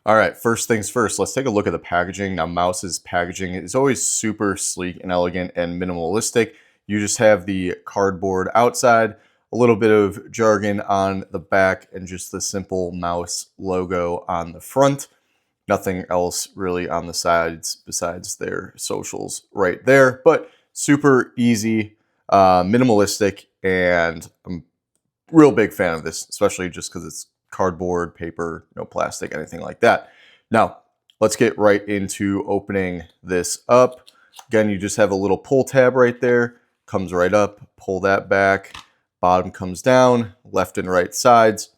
All right, first things first, let's take a look at the packaging. Now, Mouse's packaging is always super sleek and elegant and minimalistic. You just have the cardboard outside, a little bit of jargon on the back, and just the simple Mouse logo on the front. Nothing else really on the sides besides their socials right there, but super easy, minimalistic, and I'm a real big fan of this, especially just because it's cardboard, paper, no plastic, anything like that. Now, let's get right into opening this up. Again, you just have a little pull tab right there, comes right up, pull that back, bottom comes down, left and right sides.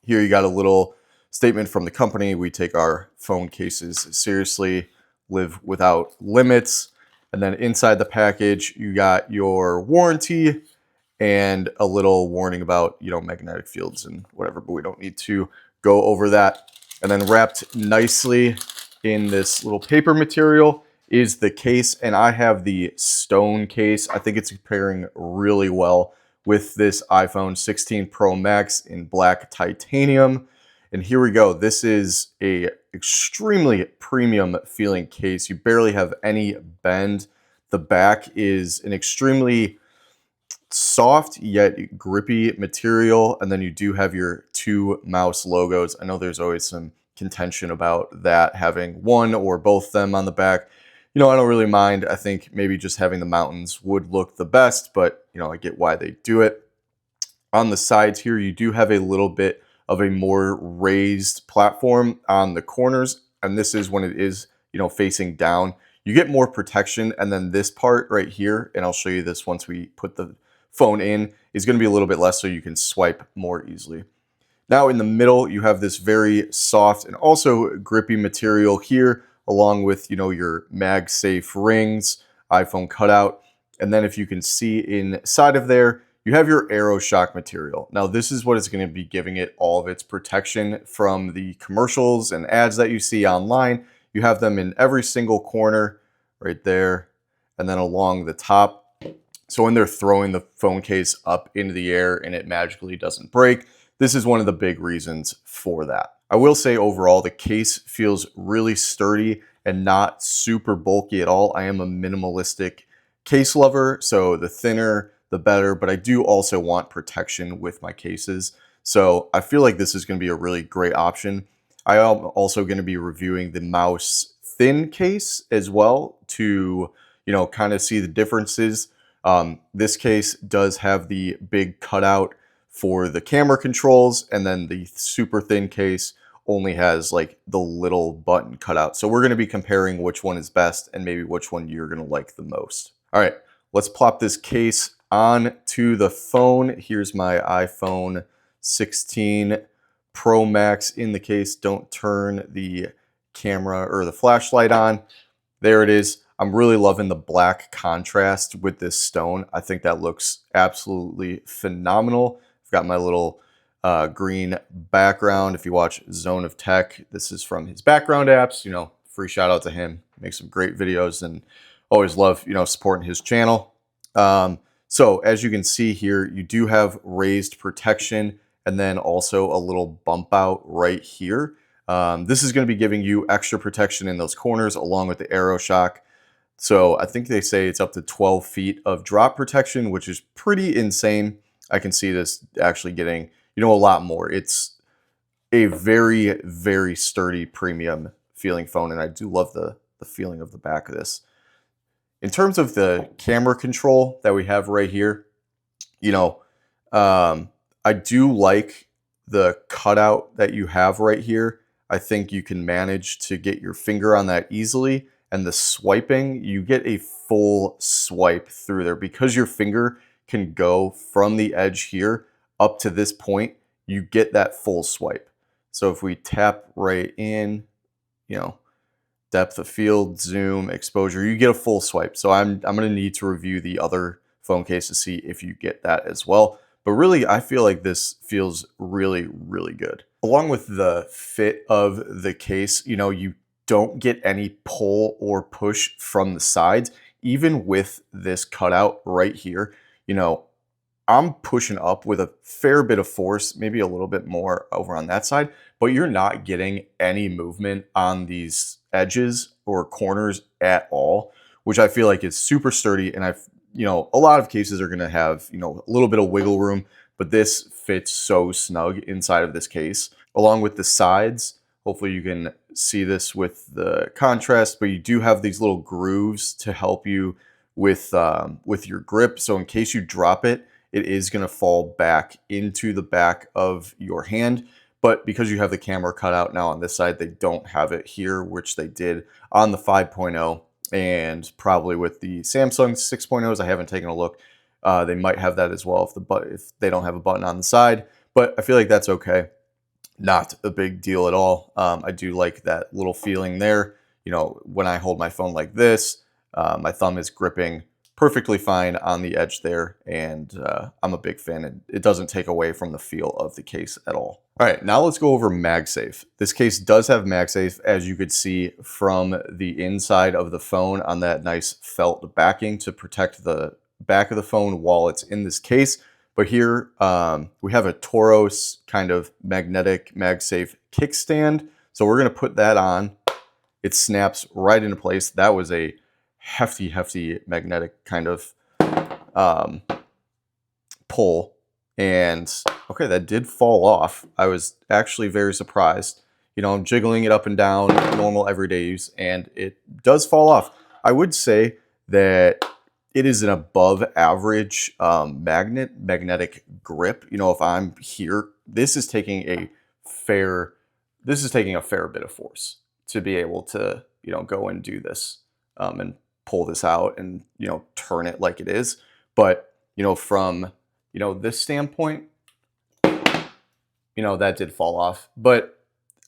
Here you got a little statement from the company. We take our phone cases seriously, live without limits. And then inside the package, you got your warranty and a little warning about, magnetic fields and whatever, but we don't need to go over that. And then wrapped nicely in this little paper material is the case, and I have the stone case. I think it's pairing really well with this iPhone 16 Pro Max in black titanium. And here we go. This is a extremely premium feeling case. You barely have any bend. The back is an extremely soft yet grippy material, and then you do have your two Mouse logos. I know there's always some contention about that, having one or both them on the back. I don't really mind. I think maybe just having the mountains would look the best, but I get why they do it. On the sides here, you do have a little bit of a more raised platform on the corners, and this is when it is, facing down. You get more protection, and then this part right here, and I'll show you this once we put the phone in, is going to be a little bit less so you can swipe more easily. Now in the middle, you have this very soft and also grippy material here, along with, your MagSafe rings, iPhone cutout. And then if you can see inside of there, you have your AiroShock material. Now this is what is going to be giving it all of its protection from the commercials and ads that you see online. You have them in every single corner right there, and then along the top. So when they're throwing the phone case up into the air and it magically doesn't break, this is one of the big reasons for that. I will say overall, the case feels really sturdy and not super bulky at all. I am a minimalistic case lover, so the thinner, the better, but I do also want protection with my cases. So I feel like this is going to be a really great option. I am also going to be reviewing the Mouse thin case as well to, kind of see the differences. This case does have the big cutout for the camera controls, and then the super thin case only has like the little button cutout. So we're going to be comparing which one is best and maybe which one you're going to like the most. All right, let's plop this case on to the phone. Here's my iPhone 16 Pro Max in the case. Don't turn the camera or the flashlight on. There it is. I'm really loving the black contrast with this stone. I think that looks absolutely phenomenal. I've got my little green background. If you watch Zone of Tech, this is from his background apps. Free shout out to him. Makes some great videos, and always love, supporting his channel. So as you can see here, you do have raised protection and then also a little bump out right here. This is going to be giving you extra protection in those corners along with the AiroShock. So I think they say it's up to 12 feet of drop protection, which is pretty insane. I can see this actually getting, a lot more. It's a very, very sturdy premium feeling phone, and I do love the feeling of the back of this. In terms of the camera control that we have right here, I do like the cutout that you have right here. I think you can manage to get your finger on that easily. And the swiping, you get a full swipe through there because your finger can go from the edge here up to this point. You get that full swipe. So if we tap right in, depth of field, zoom, exposure, you get a full swipe. So I'm going to need to review the other phone case to see if you get that as well. But really, I feel like this feels really, really good. Along with the fit of the case, you don't get any pull or push from the sides. Even with this cutout right here, I'm pushing up with a fair bit of force, maybe a little bit more over on that side, but you're not getting any movement on these edges or corners at all, which I feel like is super sturdy. And a lot of cases are going to have, a little bit of wiggle room, but this fits so snug inside of this case, along with the sides. Hopefully you can see this with the contrast, but you do have these little grooves to help you with your grip. So in case you drop it, it is going to fall back into the back of your hand. But because you have the camera cut out now on this side, they don't have it here, which they did on the 5.0 and probably with the Samsung 6.0s. I haven't taken a look. They might have that as well if they don't have a button on the side, but I feel like that's okay. Not a big deal at all. I do like that little feeling there. When I hold my phone like this, my thumb is gripping perfectly fine on the edge there, and I'm a big fan, and it doesn't take away from the feel of the case at all. All right, now let's go over MagSafe. This case does have MagSafe, as you could see from the inside of the phone on that nice felt backing to protect the back of the phone while it's in this case. But here we have a Toros kind of magnetic MagSafe kickstand. So we're going to put that on. It snaps right into place. That was a hefty magnetic kind of pull. And okay, that did fall off. I was actually very surprised. I'm jiggling it up and down, normal everyday use, and it does fall off. I would say that it is an above average magnetic grip. If I'm here, this is taking a fair bit of force to be able to, go and do this and pull this out and, turn it like it is. But, from, this standpoint, that did fall off. But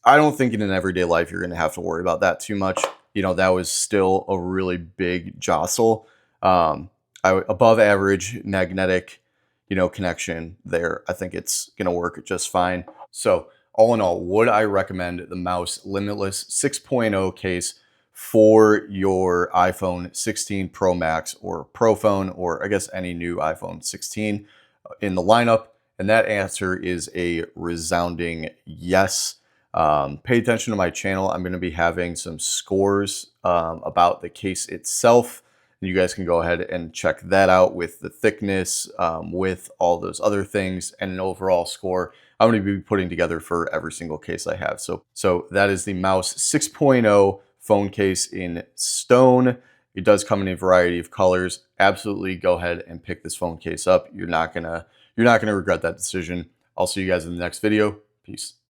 I don't think in an everyday life you're going to have to worry about that too much. That was still a really big jostle. Above average magnetic, connection there. I think it's going to work just fine. So all in all, would I recommend the Mous Limitless 6.0 case for your iPhone 16 Pro Max or Pro phone, or I guess any new iPhone 16 in the lineup? And that answer is a resounding yes. Pay attention to my channel. I'm going to be having some scores about the case itself. And you guys can go ahead and check that out with the thickness, with all those other things, and an overall score I'm going to be putting together for every single case I have. So that is the Mous 6.0 phone case in stone. It does come in a variety of colors. Absolutely go ahead and pick this phone case up. You're not gonna regret that decision. I'll see you guys in the next video. Peace.